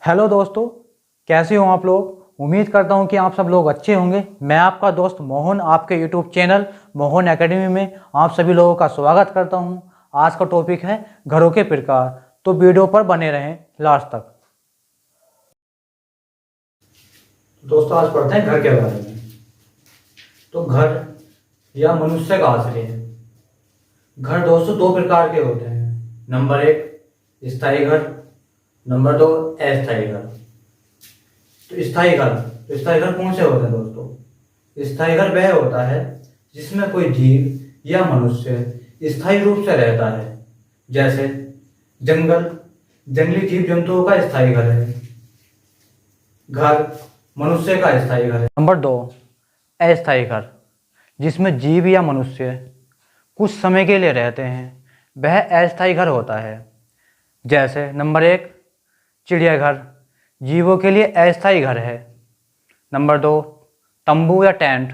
Hello दोस्तों, कैसे हो आप लोग। उम्मीद करता हूं कि आप सब लोग अच्छे होंगे। मैं आपका दोस्त मोहन आपके यूट्यूब चैनल मोहन एकेडमी में आप सभी लोगों का स्वागत करता हूं। आज का टॉपिक है घरों के प्रकार, तो वीडियो पर बने रहें लास्ट तक। दोस्तों, आज पढ़ते हैं घर के बारे में। तो घर या मनुष्य का आश्रय है। घर दोस्तों दो प्रकार के होते हैं। नंबर एक, स्थायी घर। नंबर दो, अस्थायी घर। तो स्थायी घर कौन से होते हैं दोस्तों। स्थायी घर वह होता है जिसमें कोई जीव या मनुष्य स्थायी रूप से रहता है। जैसे जंगली जीव जंतुओं का स्थायी घर है। घर मनुष्य का स्थायी घर है। नंबर दो, अस्थायी घर, जिसमें जीव या मनुष्य कुछ समय के लिए रहते हैं, वह अस्थायी घर होता है। जैसे नंबर एक, चिड़ियाघर जीवों के लिए अस्थायी घर है। नंबर दो, तंबू या टेंट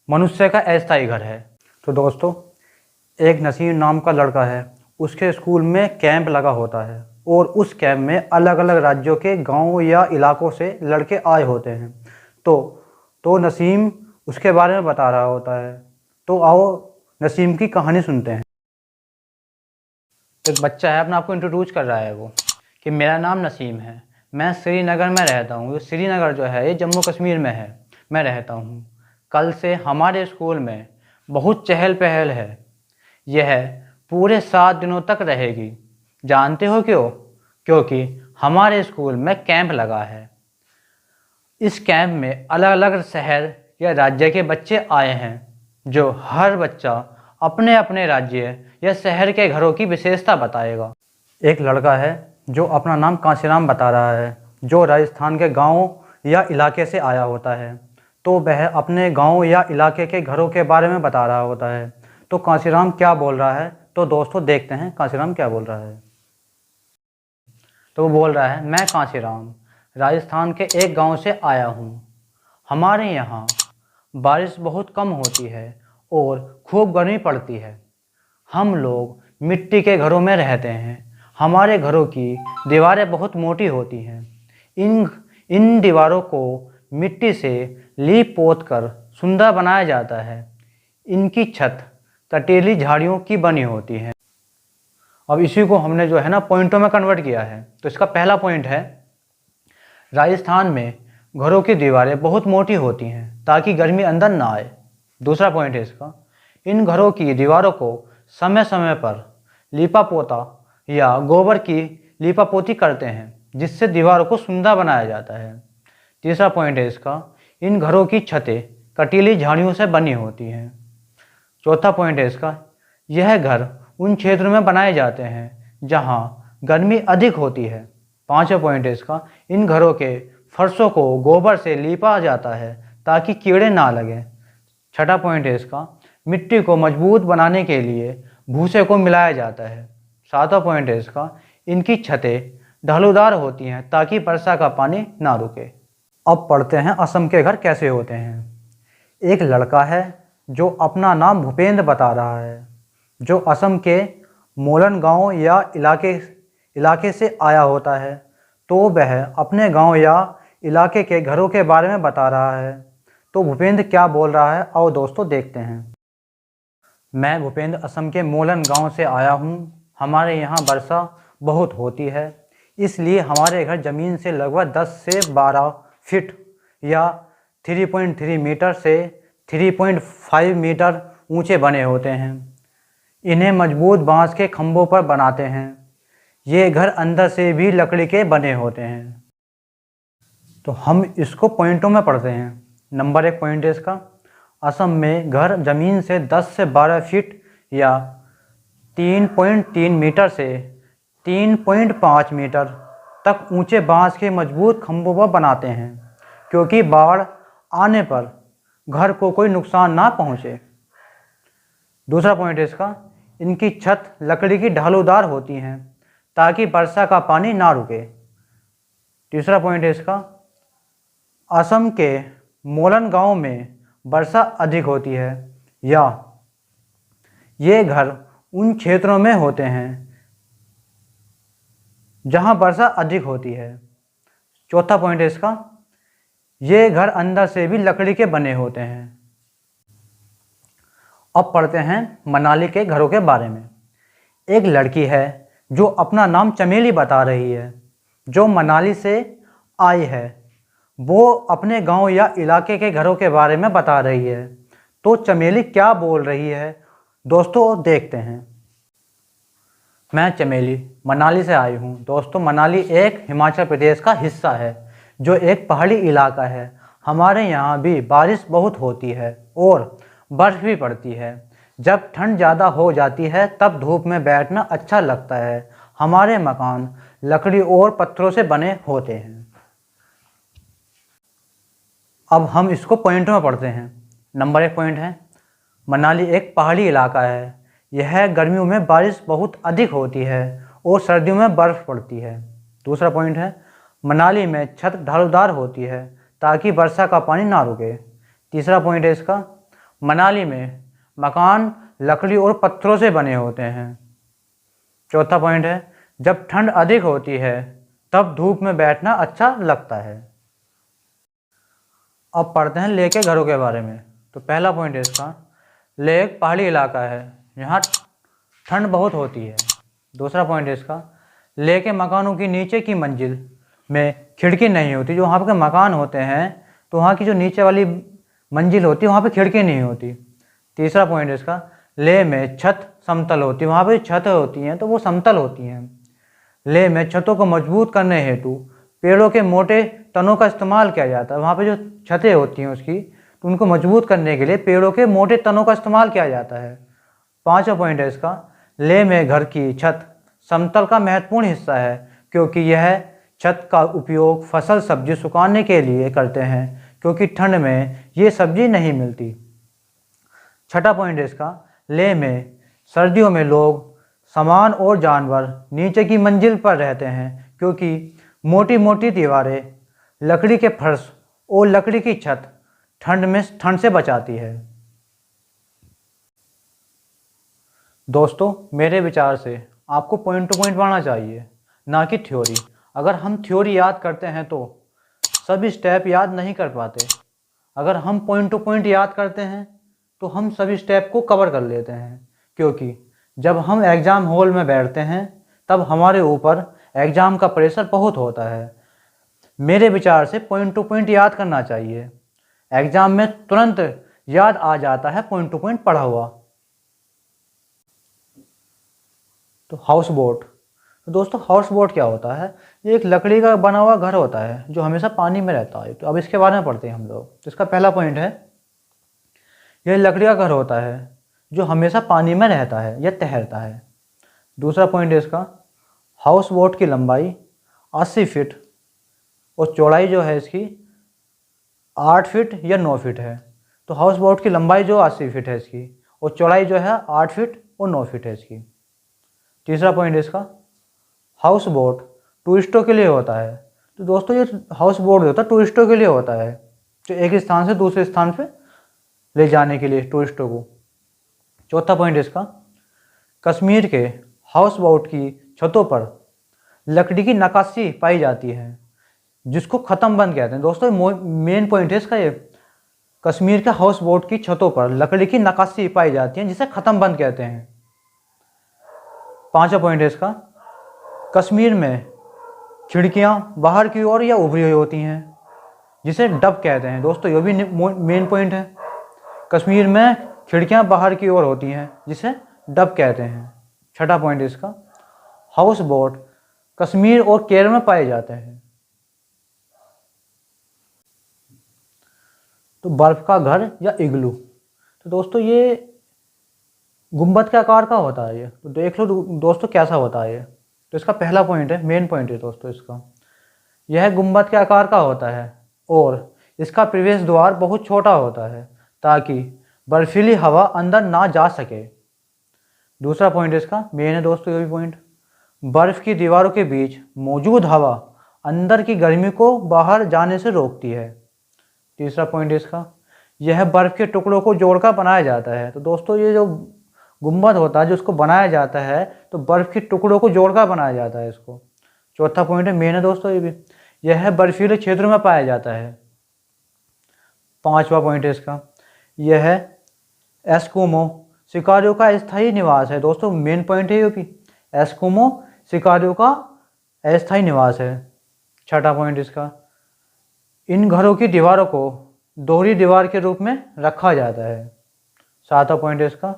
मनुष्य का अस्थायी घर है। तो दोस्तों, एक नसीम नाम का लड़का है। उसके स्कूल में कैंप लगा होता है और उस कैंप में अलग अलग राज्यों के गांव या इलाकों से लड़के आए होते हैं। तो नसीम उसके बारे में बता रहा होता है। तो आओ नसीम की कहानी सुनते हैं। एक बच्चा है, अपना आपको इंट्रोड्यूस कर रहा है वो कि मेरा नाम नसीम है, मैं श्रीनगर में रहता हूँ। श्रीनगर जो है ये जम्मू कश्मीर में है, मैं रहता हूँ। कल से हमारे स्कूल में बहुत चहल पहल है। यह पूरे 7 दिनों तक रहेगी। जानते हो क्यों? क्योंकि हमारे स्कूल में कैंप लगा है। इस कैंप में अलग अलग शहर या राज्य के बच्चे आए हैं, जो हर बच्चा अपने अपने राज्य या शहर के घरों की विशेषता बताएगा। एक लड़का है जो अपना नाम कांशीराम बता रहा है, जो राजस्थान के गांव या इलाके से आया होता है। तो वह अपने गांव या इलाके के घरों के बारे में बता रहा होता है। तो कांशीराम क्या बोल रहा है, तो दोस्तों देखते हैं कांशीराम क्या बोल रहा है। तो वो बोल रहा है, मैं कांशीराम राजस्थान के एक गांव से आया हूँ। हमारे यहाँ बारिश बहुत कम होती है और खूब गर्मी पड़ती है। हम लोग मिट्टी के घरों में रहते हैं। हमारे घरों की दीवारें बहुत मोटी होती हैं। इन दीवारों को मिट्टी से लीप पोत कर सुंदर बनाया जाता है। इनकी छत कटीली झाड़ियों की बनी होती है। अब इसी को हमने जो है ना पॉइंटों में कन्वर्ट किया है। तो इसका पहला पॉइंट है, राजस्थान में घरों की दीवारें बहुत मोटी होती हैं ताकि गर्मी अंदर ना आए। दूसरा पॉइंट है इसका, इन घरों की दीवारों को समय समय पर लीपा पोता या गोबर की लीपा पोती करते हैं, जिससे दीवारों को सुंदर बनाया जाता है। तीसरा पॉइंट है इसका, इन घरों की छतें कटीली झाड़ियों से बनी होती हैं। चौथा पॉइंट है इसका, यह घर उन क्षेत्रों में बनाए जाते हैं जहां गर्मी अधिक होती है। पांचवा पॉइंट है इसका, इन घरों के फर्शों को गोबर से लीपा जाता है ताकि कीड़े ना लगें। छठा पॉइंट है इसका, मिट्टी को मजबूत बनाने के लिए भूसे को मिलाया जाता है। सातवां पॉइंट है इसका, इनकी छतें ढालूदार होती हैं ताकि वर्षा का पानी ना रुके। अब पढ़ते हैं असम के घर कैसे होते हैं। एक लड़का है जो अपना नाम भूपेंद्र बता रहा है, जो असम के मोलन गांव या इलाके से आया होता है। तो वह अपने गांव या इलाके के घरों के बारे में बता रहा है। तो भूपेंद्र क्या बोल रहा है, आओ दोस्तों देखते हैं। मैं भूपेंद्र असम के मोलन गांव से आया हूं। हमारे यहाँ वर्षा बहुत होती है, इसलिए हमारे घर ज़मीन से लगभग 10 से 12 फीट या 3.3 मीटर से 3.5 मीटर ऊंचे बने होते हैं। इन्हें मजबूत बांस के खंभों पर बनाते हैं। ये घर अंदर से भी लकड़ी के बने होते हैं। तो हम इसको पॉइंटों में पढ़ते हैं। नंबर एक पॉइंट है इसका, असम में घर ज़मीन से 10 से 12 फीट या 3.3 मीटर से 3.5 मीटर तक ऊंचे बांस के मजबूत खंभों पर बनाते हैं, क्योंकि बाढ़ आने पर घर को कोई नुकसान ना पहुंचे। दूसरा पॉइंट है इसका, इनकी छत लकड़ी की ढालूदार होती हैं ताकि वर्षा का पानी ना रुके। तीसरा पॉइंट है इसका, असम के मोलन गांव में वर्षा अधिक होती है या ये घर उन क्षेत्रों में होते हैं जहाँ वर्षा अधिक होती है। चौथा पॉइंट है इसका, ये घर अंदर से भी लकड़ी के बने होते हैं। अब पढ़ते हैं मनाली के घरों के बारे में। एक लड़की है जो अपना नाम चमेली बता रही है, जो मनाली से आई है। वो अपने गांव या इलाके के घरों के बारे में बता रही है। तो चमेली क्या बोल रही है दोस्तों, देखते हैं। मैं चमेली मनाली से आई हूँ। दोस्तों, मनाली एक हिमाचल प्रदेश का हिस्सा है जो एक पहाड़ी इलाका है। हमारे यहाँ भी बारिश बहुत होती है और बर्फ़ भी पड़ती है। जब ठंड ज़्यादा हो जाती है तब धूप में बैठना अच्छा लगता है। हमारे मकान लकड़ी और पत्थरों से बने होते हैं। अब हम इसको पॉइंटों में पढ़ते हैं। नंबर 1 पॉइंट है, मनाली एक पहाड़ी इलाका है। यह गर्मियों में बारिश बहुत अधिक होती है और सर्दियों में बर्फ़ पड़ती है। दूसरा पॉइंट है, मनाली में छत ढालूदार होती है ताकि वर्षा का पानी ना रुके। तीसरा पॉइंट है इसका, मनाली में मकान लकड़ी और पत्थरों से बने होते हैं। चौथा पॉइंट है, जब ठंड अधिक होती है तब धूप में बैठना अच्छा लगता है। अब पढ़ते हैं लेह के घरों के बारे में। तो पहला पॉइंट है इसका, लेह एक पहाड़ी इलाका है, यहाँ ठंड बहुत होती है। दूसरा पॉइंट है इसका, लेह के मकानों की नीचे की मंजिल में खिड़की नहीं होती। जो वहाँ पे मकान होते हैं तो वहाँ की जो नीचे वाली मंजिल होती है वहाँ पे खिड़की नहीं होती। तीसरा पॉइंट है इसका, लेह में छत समतल होती है। वहाँ पे छत होती हैं तो वो समतल होती हैं। लेह में छतों को मजबूत करने हेतु पेड़ों के मोटे तनों का इस्तेमाल किया जाता है। वहाँ पे जो छतें होती हैं उसकी, तो उनको मजबूत करने के लिए पेड़ों के मोटे तनों का इस्तेमाल किया जाता है। पांचवा पॉइंट है इसका, लेह में घर की छत समतल का महत्वपूर्ण हिस्सा है क्योंकि यह छत का उपयोग फसल सब्जी सुखाने के लिए करते हैं क्योंकि ठंड में ये सब्जी नहीं मिलती। छठा पॉइंट है इसका, लेह में सर्दियों में लोग, सामान और जानवर नीचे की मंजिल पर रहते हैं क्योंकि मोटी मोटी दीवारें, लकड़ी के फर्श और लकड़ी की छत ठंड से बचाती है। दोस्तों, मेरे विचार से आपको पॉइंट टू पॉइंट पढ़ना चाहिए, ना कि थ्योरी। अगर हम थ्योरी याद करते हैं तो सभी स्टेप याद नहीं कर पाते। अगर हम पॉइंट टू पॉइंट याद करते हैं तो हम सभी स्टेप को कवर कर लेते हैं, क्योंकि जब हम एग्ज़ाम हॉल में बैठते हैं तब हमारे ऊपर एग्ज़ाम का प्रेशर बहुत होता है। मेरे विचार से पॉइंट टू पॉइंट याद करना चाहिए। एग्ज़ाम में तुरंत याद आ जाता है पॉइंट टू पॉइंट पढ़ा हुआ। तो हाउस बोट, तो दोस्तों हाउस बोट क्या होता है? ये एक लकड़ी का बना हुआ घर होता है जो हमेशा पानी में रहता है। तो अब इसके बारे में पढ़ते हैं हम लोग। तो इसका पहला पॉइंट है, यह लकड़ी का घर होता है जो हमेशा पानी में रहता है या तैरता है। दूसरा पॉइंट है इसका, हाउस बोट की लंबाई 80 फीट और चौड़ाई जो है इसकी 8 फीट या 9 फीट है। तो हाउस बोट की लंबाई जो 80 फीट है इसकी, और चौड़ाई जो है 8 फीट और 9 फीट है इसकी। तीसरा पॉइंट है इसका, हाउस बोट टूरिस्टों के लिए होता है। तो दोस्तों ये हाउस बोट होता है टूरिस्टों के लिए होता है, जो एक स्थान से दूसरे स्थान पे ले जाने के लिए टूरिस्टों को। चौथा पॉइंट इसका, कश्मीर के हाउस बोट की छतों पर लकड़ी की नक्काशी पाई जाती है जिसको ख़त्म बंद कहते हैं। दोस्तों मेन पॉइंट है इसका ये, कश्मीर के हाउस बोट की छतों पर लकड़ी की नक्काशी पाई जाती है जिसे ख़त्म बंद कहते हैं। पांचवा पॉइंट है इसका, कश्मीर में खिड़कियां बाहर की ओर या उभरी हुई होती हैं जिसे डब कहते हैं। दोस्तों ये भी मेन पॉइंट है, कश्मीर में खिड़कियां बाहर की ओर होती हैं जिसे डब कहते हैं। छठा पॉइंट इसका, हाउस बोट कश्मीर और केरल में पाए जाते हैं। तो बर्फ का घर या इग्लू, तो दोस्तों ये गुंबद के आकार का होता है। ये तो देख लो दोस्तों कैसा होता है ये। तो इसका पहला पॉइंट है, मेन पॉइंट है दोस्तों इसका, यह गुंबद के आकार का होता है और इसका प्रवेश द्वार बहुत छोटा होता है ताकि बर्फीली हवा अंदर ना जा सके। दूसरा पॉइंट इसका मेन है दोस्तों, ये भी पॉइंट, बर्फ़ की दीवारों के बीच मौजूद हवा अंदर की गर्मी को बाहर जाने से रोकती है। तीसरा पॉइंट इसका, यह बर्फ़ के टुकड़ों को जोड़कर बनाया जाता है। तो दोस्तों ये जो गुंबद होता है जो उसको बनाया जाता है तो बर्फ़ के टुकड़ों को जोड़कर बनाया जाता है इसको। चौथा पॉइंट है, मेन है दोस्तों ये भी। यह बर्फीले क्षेत्रों में पाया जाता है। पांचवा पॉइंट है इसका, यह है एस्किमो शिकारियों का अस्थायी निवास है। दोस्तों मेन पॉइंट है ये भी, एस्किमो शिकारियों का अस्थायी निवास है। छठा पॉइंट इसका, इन घरों की दीवारों को दोहरी दीवार के रूप में रखा जाता है। सातवां पॉइंट है इसका,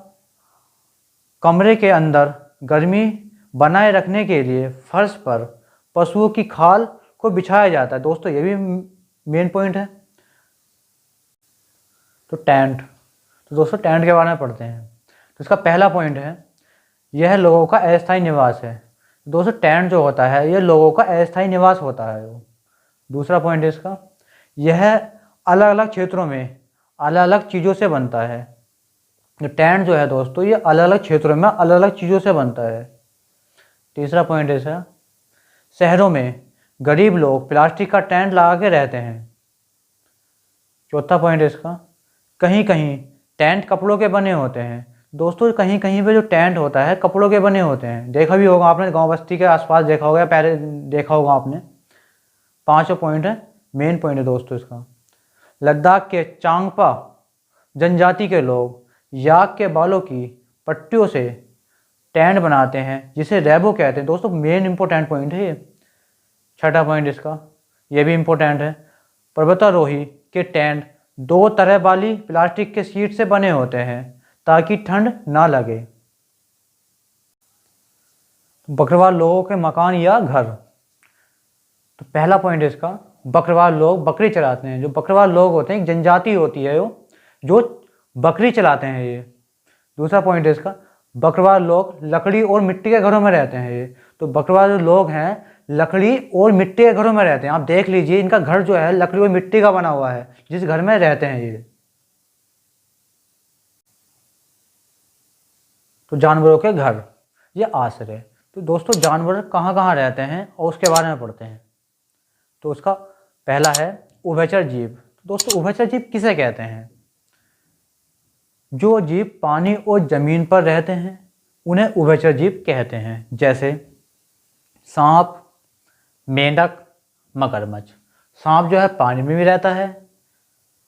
कमरे के अंदर गर्मी बनाए रखने के लिए फर्श पर पशुओं की खाल को बिछाया जाता है। दोस्तों ये भी मेन पॉइंट है। तो टेंट, तो दोस्तों टेंट के बारे में पढ़ते हैं। तो इसका पहला पॉइंट है, यह लोगों का अस्थायी निवास है। दोस्तों टेंट जो होता है यह लोगों का अस्थायी निवास होता है वो। दूसरा पॉइंट है इसका, यह अलग अलग क्षेत्रों में अलग अलग चीज़ों से बनता है। जो टेंट जो है दोस्तों ये अलग अलग क्षेत्रों में अलग अलग चीज़ों से बनता है। तीसरा पॉइंट है इसका, शहरों में गरीब लोग प्लास्टिक का टेंट लगा के रहते हैं। चौथा पॉइंट है इसका, कहीं कहीं टेंट कपड़ों के बने होते हैं। दोस्तों कहीं कहीं पे जो टेंट होता है कपड़ों के बने होते हैं, देखा भी होगा आपने, गांव बस्ती के आसपास देखा होगा, पहले देखा होगा आपने। पांचवा पॉइंट है, मेन पॉइंट है दोस्तों इसका, लद्दाख के चांगपा जनजाति के लोग याक के बालों की पट्टियों से टेंट बनाते हैं जिसे रैबो कहते हैं। दोस्तों मेन इंपॉर्टेंट पॉइंट है ये। छठा पॉइंट इसका, ये भी इंपॉर्टेंट है, पर्वतारोही के टेंट दो तरह वाली प्लास्टिक के शीट से बने होते हैं ताकि ठंड ना लगे। बकरवाल लोगों के मकान या घर। तो पहला पॉइंट है इसका, बकरवाल लोग बकरी चलाते हैं। जो बकरवाल लोग होते हैं एक जनजाति होती है वो, जो बकरी चलाते हैं ये। दूसरा पॉइंट है इसका, बकरवाल लोग लकड़ी और मिट्टी के घरों में रहते हैं ये। तो बकरवाल लोग हैं लकड़ी और मिट्टी के घरों में रहते हैं। आप देख लीजिए इनका घर जो है लकड़ी और मिट्टी का बना हुआ है जिस घर में रहते हैं ये। तो जानवरों के घर, ये आश्रय। तो दोस्तों जानवर कहाँ कहाँ रहते हैं और उसके बारे में पढ़ते हैं। तो उसका पहला है उभयचर जीव। तो दोस्तों उभयचर जीव किसे कहते हैं? जो जीव पानी और जमीन पर रहते हैं उन्हें उभयचर जीव कहते हैं। जैसे सांप, मेंढक, मगरमच्छ। सांप जो है पानी में भी रहता है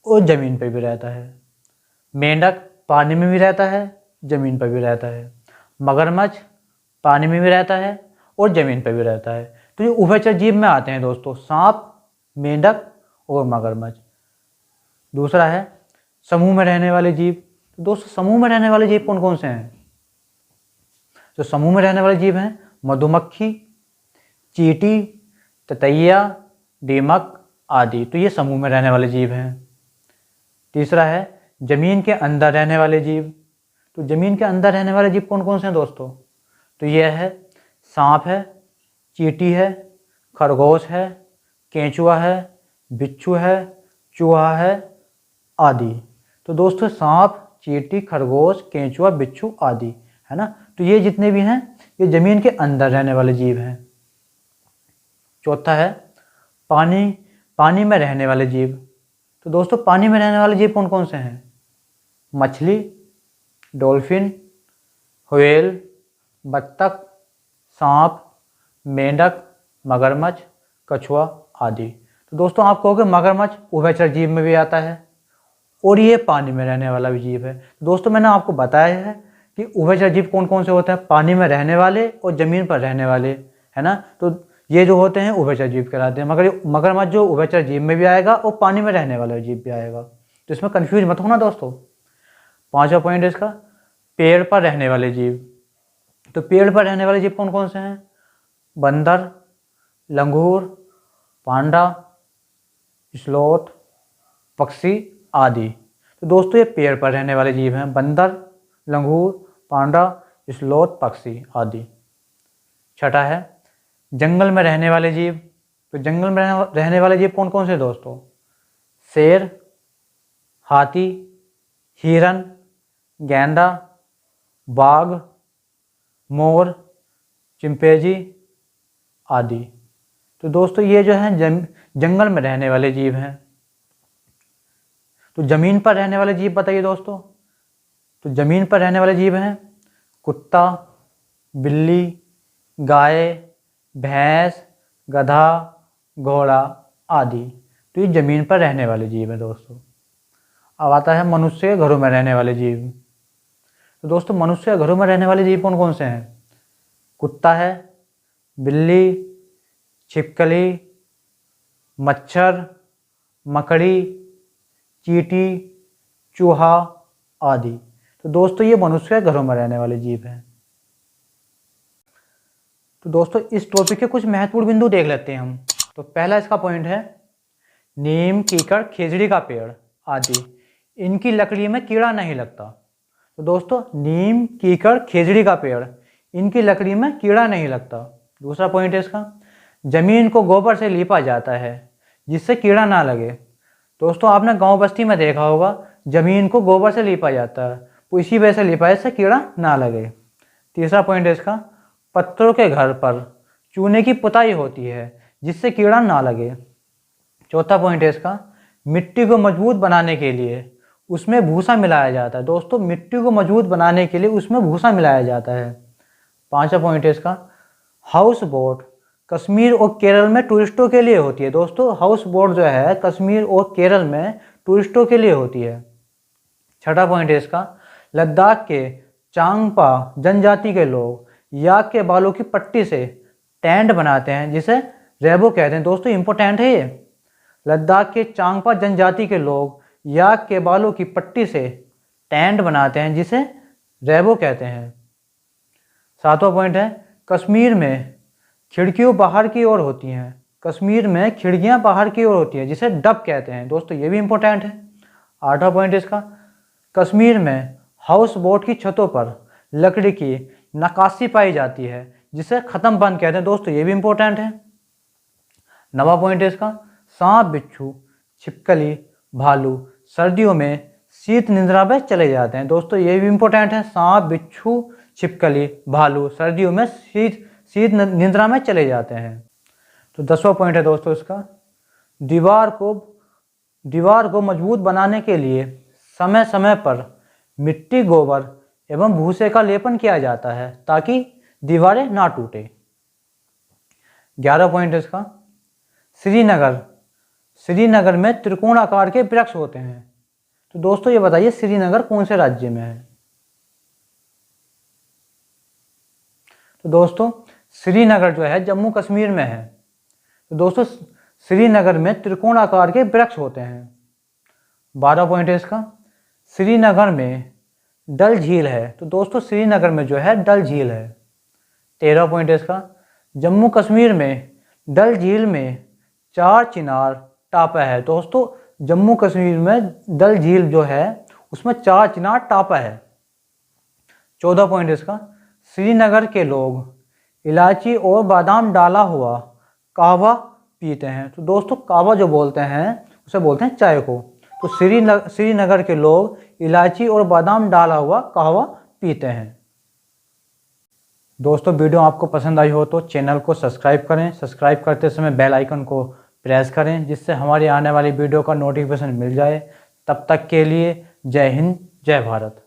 और ज़मीन पर भी रहता है। मेंढक पानी में भी रहता है, ज़मीन पर भी रहता है। मगरमच्छ पानी में भी रहता है और ज़मीन पर भी रहता है। तो ये उभयचर जीव में आते हैं दोस्तों, सांप, मेंढक और मगरमच्छ। दूसरा है समूह में रहने वाले जीव। तो दोस्तों समूह में रहने वाले जीव कौन कौन से हैं? जो समूह में रहने वाले जीव हैं मधुमक्खी, चींटी, ततैया, दीमक आदि। तो ये समूह में रहने वाले जीव हैं। तीसरा है जमीन के अंदर रहने वाले जीव। तो जमीन के अंदर रहने वाले जीव कौन कौन से हैं दोस्तों? तो यह है सांप है, चींटी है, खरगोश है, केंचुआ है, बिच्छू है, चूहा है आदि। तो दोस्तों सांप, चींटी, खरगोश, केंचुआ, बिच्छू आदि, है ना। तो ये जितने भी हैं ये जमीन के अंदर रहने वाले जीव हैं। चौथा है पानी में रहने वाले जीव। तो दोस्तों पानी में रहने वाले जीव कौन कौन से हैं? मछली, डॉल्फिन, व्हेल, बत्तख, सांप, मेंढक, मगरमच्छ, कछुआ आदि। तो दोस्तों आप कहोगे मगरमच्छ उभयचर जीव में भी आता है और ये पानी में रहने वाला भी जीव है। दोस्तों मैंने आपको बताया है कि उभयचर जीव कौन कौन से होते हैं, पानी में रहने वाले और ज़मीन पर रहने वाले, है ना। तो ये जो होते हैं उभयचर जीव कहलाते हैं। मगर मगरमच्छ जो उभयचर जीव में भी आएगा और पानी में रहने वाला जीव भी आएगा, तो इसमें कन्फ्यूज मत होना दोस्तों। पांचवा पॉइंट है इसका पेड़ पर रहने वाले जीव। तो पेड़ पर रहने वाले जीव कौन कौन से हैं? बंदर, लंगूर, पांडा, स्लोथ, पक्षी आदि। तो दोस्तों ये पेड़ पर रहने वाले जीव हैं, बंदर, लंगूर, पांडा, स्लोथ, पक्षी आदि। छठा है जंगल में रहने वाले जीव। तो जंगल में रहने वाले जीव कौन कौन से दोस्तों? शेर, हाथी, हिरन, गैंडा, बाघ, मोर, चिंपैंजी आदि। तो दोस्तों ये जो है जंगल में रहने वाले जीव हैं। तो ज़मीन पर रहने वाले जीव बताइए दोस्तों। तो ज़मीन पर रहने वाले जीव हैं कुत्ता, बिल्ली, गाय, भैंस, गधा, घोड़ा आदि। तो ये ज़मीन पर रहने वाले जीव हैं दोस्तों। अब आता है मनुष्य के घरों में रहने वाले जीव। तो दोस्तों मनुष्य के घरों में रहने वाले जीव कौन कौन से हैं? कुत्ता है, बिल्ली, छिपकली, मच्छर, मकड़ी, चींटी, चूहा आदि। तो दोस्तों ये मनुष्य के घरों में रहने वाले जीव हैं। तो दोस्तों इस टॉपिक के कुछ महत्वपूर्ण बिंदु देख लेते हैं हम। तो पहला इसका पॉइंट है नीम, कीकड़, खेजड़ी का पेड़ आदि, इनकी लकड़ी में कीड़ा नहीं लगता। तो दोस्तों नीम, कीकड़, खेजड़ी का पेड़, इनकी लकड़ी में कीड़ा नहीं लगता। दूसरा पॉइंट है इसका जमीन को गोबर से लीपा जाता है जिससे कीड़ा ना लगे। दोस्तों आपने गांव बस्ती में देखा होगा जमीन को गोबर से लीपा जाता है, तो इसी वजह से लीपा है इससे कीड़ा ना लगे। तीसरा पॉइंट है इसका पत्थरों के घर पर चूने की पुताई होती है जिससे कीड़ा ना लगे। चौथा पॉइंट है इसका मिट्टी को मजबूत बनाने के लिए उसमें भूसा मिलाया जाता है। दोस्तों मिट्टी को मजबूत बनाने के लिए उसमें भूसा मिलाया जाता है। पांचवा पॉइंट है इसका हाउस बोट कश्मीर और केरल में टूरिस्टों के लिए होती है। दोस्तों हाउस बोट जो है कश्मीर और केरल में टूरिस्टों के लिए होती है। छठा पॉइंट है इसका लद्दाख के चांगपा जनजाति के लोग याक के बालों की पट्टी से टेंट बनाते हैं जिसे रेबो कहते हैं। दोस्तों इंपॉर्टेंट है ये। लद्दाख के चांगपा जनजाति के लोग याक के बालों की पट्टी से टेंट बनाते हैं जिसे रेबो कहते हैं। सातवां पॉइंट है कश्मीर में खिड़कियाँ बाहर की ओर होती हैं। कश्मीर में खिड़कियाँ बाहर की ओर होती हैं जिसे डब कहते हैं। दोस्तों ये भी इंपॉर्टेंट है। आठवां पॉइंट इसका कश्मीर में हाउस बोट की छतों पर लकड़ी की नक्काशी पाई जाती है जिसे ख़त्म बंद कहते हैं। दोस्तों ये भी इंपॉर्टेंट है। नवां पॉइंट है इसका सांप, बिच्छू, छिपकली, भालू सर्दियों में शीत निद्रा में चले जाते हैं। दोस्तों ये भी इंपॉर्टेंट है। सांप, बिच्छू, छिपकली, भालू सर्दियों में शीत निद्रा में चले जाते हैं। तो 10वां पॉइंट है दोस्तों इसका दीवार को मजबूत बनाने के लिए समय समय पर मिट्टी, गोबर एवं भूसे का लेपन किया जाता है ताकि दीवारें ना टूटे। 11वां पॉइंट इसका श्रीनगर में त्रिकोण आकार के वृक्ष होते हैं। तो दोस्तों ये बताइए श्रीनगर कौन से राज्य में है? तो दोस्तों श्रीनगर जो है जम्मू कश्मीर में है। तो दोस्तों श्रीनगर में त्रिकोण आकार के वृक्ष होते हैं। 12वां पॉइंट है इसका श्रीनगर में डल झील है। तो दोस्तों श्रीनगर में जो है डल झील है। 13वां पॉइंट है इसका जम्मू कश्मीर में डल झील में 4 चिनार टापा है। दोस्तों जम्मू कश्मीर में डल झील जो है उसमें 4 चिनार टापा है। 14वां पॉइंट इसका श्रीनगर के लोग इलायची और बादाम डाला हुआ कहवा पीते हैं। तो दोस्तों कहवा जो बोलते हैं उसे बोलते हैं चाय को। तो श्रीनगर के लोग इलायची और बादाम डाला हुआ कहवा पीते हैं। दोस्तों वीडियो आपको पसंद आई हो तो चैनल को सब्सक्राइब करें। सब्सक्राइब करते समय बेल आइकन को प्रेस करें जिससे हमारी आने वाली वीडियो का नोटिफिकेशन मिल जाए। तब तक के लिए जय हिंद, जय भारत।